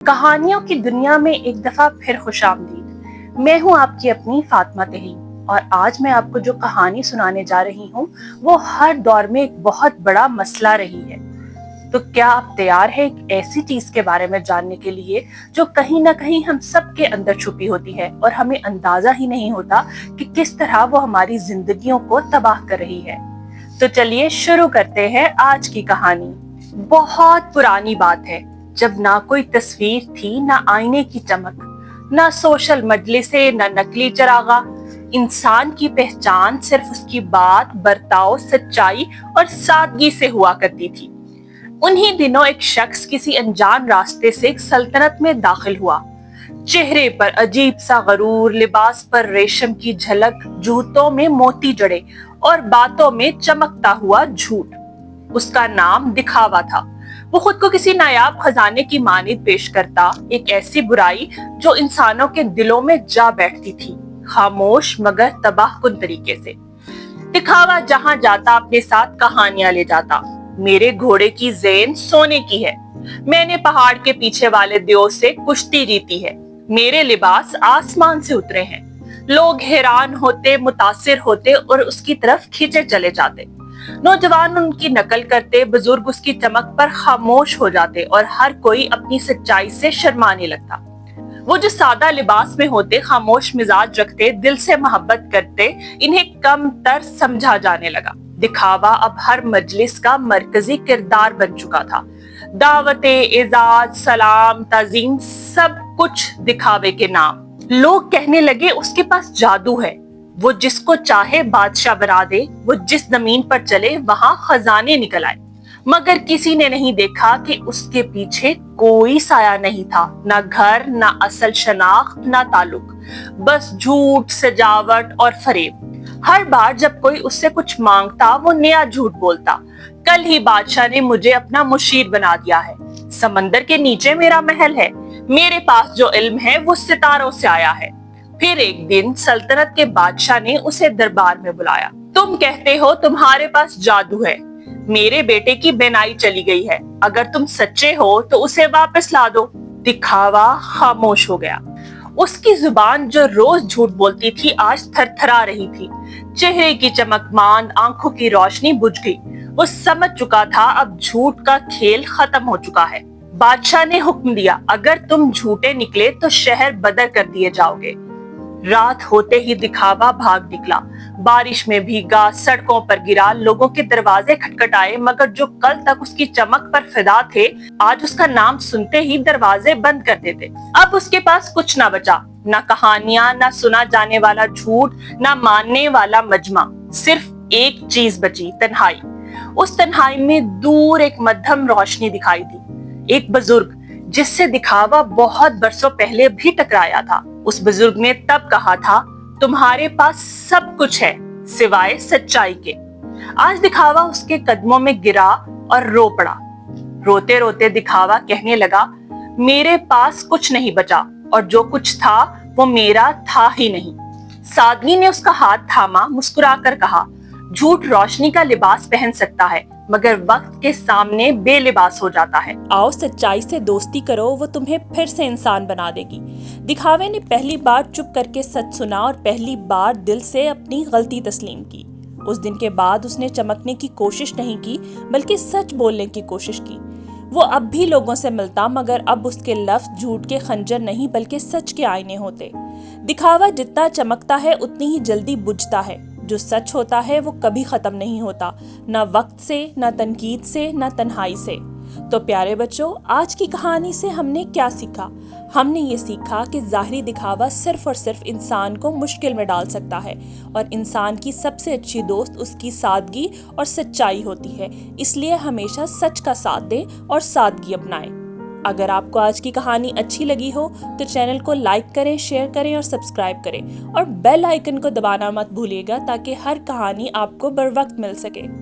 कहानियों की दुनिया में एक दफा फिर खुशामदीद। मैं हूं आपकी अपनी फातिमा तहीन और आज मैं आपको जो कहानी सुनाने जा रही हूं वो हर दौर में एक बहुत बड़ा मसला रही है। तो क्या आप तैयार हैं एक ऐसी चीज के बारे में जानने के लिए जो कहीं ना कहीं हम सब के अंदर छुपी होती है और हमें अंदाजा ही नहीं होता कि किस तरह वो हमारी जिंदगियों को तबाह कर रही है। तो चलिए शुरू करते हैं आज की कहानी। बहुत पुरानी बात है, जब ना कोई तस्वीर थी, ना आईने की चमक, ना सोशल मजलिसें, ना नकली चरागा। इंसान की पहचान सिर्फ उसकी बात, बर्ताव, सच्चाई और सादगी से हुआ करती थी। उन्हीं दिनों एक शख्स किसी अनजान रास्ते से एक सल्तनत में दाखिल हुआ। चेहरे पर अजीब सा गरूर, लिबास पर रेशम की झलक, जूतों में मोती जड़े और बातों में चमकता हुआ झूठ। उसका नाम दिखावा था। वो खुद को किसी नायाब खजाने की मानिंद पेश करता, एक ऐसी बुराई जो इंसानों के दिलों में जा बैठती थी, खामोश मगर तबाहकुन तरीके से। दिखावा जहां जाता अपने साथ कहानियां ले जाता। मेरे घोड़े की ज़ेन सोने की है, मैंने पहाड़ के पीछे वाले देव से कुश्ती जीती है, मेरे लिबास आसमान से उतरे हैं। लोग हैरान होते, मुतासिर होते और उसकी तरफ खींचे चले जाते। नौजवान उनकी नकल करते, बुजुर्ग उसकी चमक पर खामोश हो जाते और हर कोई अपनी सच्चाई से शर्माने लगता। वो जो सादा लिबास में होते, खामोश मिजाज रखते, दिल से मोहब्बत करते, इन्हें कम तर समझा जाने लगा। दिखावा अब हर मजलिस का मरकजी किरदार बन चुका था। दावते, एजाज, सलाम, ताजीम, सब कुछ दिखावे के नाम। लोग कहने लगे उसके पास जादू है, वो जिसको चाहे बादशाह बना दे, वो जिस जमीन पर चले वहां खजाने निकल आए। मगर किसी ने नहीं देखा कि उसके पीछे कोई साया नहीं था, ना घर, ना असल शनाख्त, ना ताल्लुक, बस झूठ, सजावट और फरेब। हर बार जब कोई उससे कुछ मांगता वो नया झूठ बोलता। कल ही बादशाह ने मुझे अपना मुशीर बना दिया है, समंदर के नीचे मेरा महल है, मेरे पास जो इल्म है वो सितारों से आया है। फिर एक दिन सल्तनत के बादशाह ने उसे दरबार में बुलाया। तुम कहते हो तुम्हारे पास जादू है, मेरे बेटे की बेनाई चली गई है, अगर तुम सच्चे हो तो उसे वापस ला दो। दिखावा खामोश हो गया। उसकी जुबान जो रोज झूठ बोलती थी आज थरथरा रही थी। चेहरे की चमक मांद, आंखों की रोशनी बुझ गई। वो समझ चुका था अब झूठ का खेल खत्म हो चुका है। बादशाह ने हुक्म दिया, अगर तुम झूठे निकले तो शहर बदर कर दिए जाओगे। रात होते ही दिखावा भाग निकला, बारिश में भीगा, सड़कों पर गिरा, लोगों के दरवाजे खटखटाए, मगर जो कल तक उसकी चमक पर फिदा थे आज उसका नाम सुनते ही दरवाजे बंद कर देते। अब उसके पास कुछ ना बचा, ना कहानियां, ना सुना जाने वाला झूठ, ना मानने वाला मजमा। सिर्फ एक चीज बची, तन्हाई। उस तन्हाई में दूर एक मध्यम रोशनी दिखाई दी। एक बुजुर्ग जिससे दिखावा बहुत बरसों पहले भी टकराया था। उस बुजुर्ग ने तब कहा था, तुम्हारे पास सब कुछ है सिवाय सच्चाई के। आज दिखावा उसके कदमों में गिरा और रो पड़ा। रोते रोते दिखावा कहने लगा, मेरे पास कुछ नहीं बचा और जो कुछ था वो मेरा था ही नहीं। सादगी ने उसका हाथ थामा, मुस्कुराकर कहा, झूठ रोशनी का लिबास पहन सकता है मगर वक्त के सामने बेलिबास हो जाता है। आओ सच्चाई से दोस्ती करो, वो तुम्हें फिर से इंसान बना देगी। दिखावे ने पहली बार चुप करके सच सुना और पहली बार दिल से अपनी गलती तस्लीम की। उस दिन के बाद उसने चमकने की कोशिश नहीं की बल्कि सच बोलने की कोशिश की। वो अब भी लोगों से मिलता, मगर अब उसके लफ्ज झूठ के खंजर नहीं बल्कि सच के आईने होते। दिखावा जितना चमकता है उतनी ही जल्दी बुझता है। जो सच होता है वो कभी खत्म नहीं होता, ना वक्त से, ना तनकीद से, ना तन्हाई से। तो प्यारे बच्चों, आज की कहानी से हमने क्या सीखा? हमने ये सीखा कि ज़ाहिरी दिखावा सिर्फ और सिर्फ इंसान को मुश्किल में डाल सकता है और इंसान की सबसे अच्छी दोस्त उसकी सादगी और सच्चाई होती है। इसलिए हमेशा सच का साथ दें और सादगी अपनाएं। अगर आपको आज की कहानी अच्छी लगी हो तो चैनल को लाइक करें, शेयर करें और सब्सक्राइब करें और बेल आइकन को दबाना मत भूलिएगा ताकि हर कहानी आपको बर वक्त मिल सके।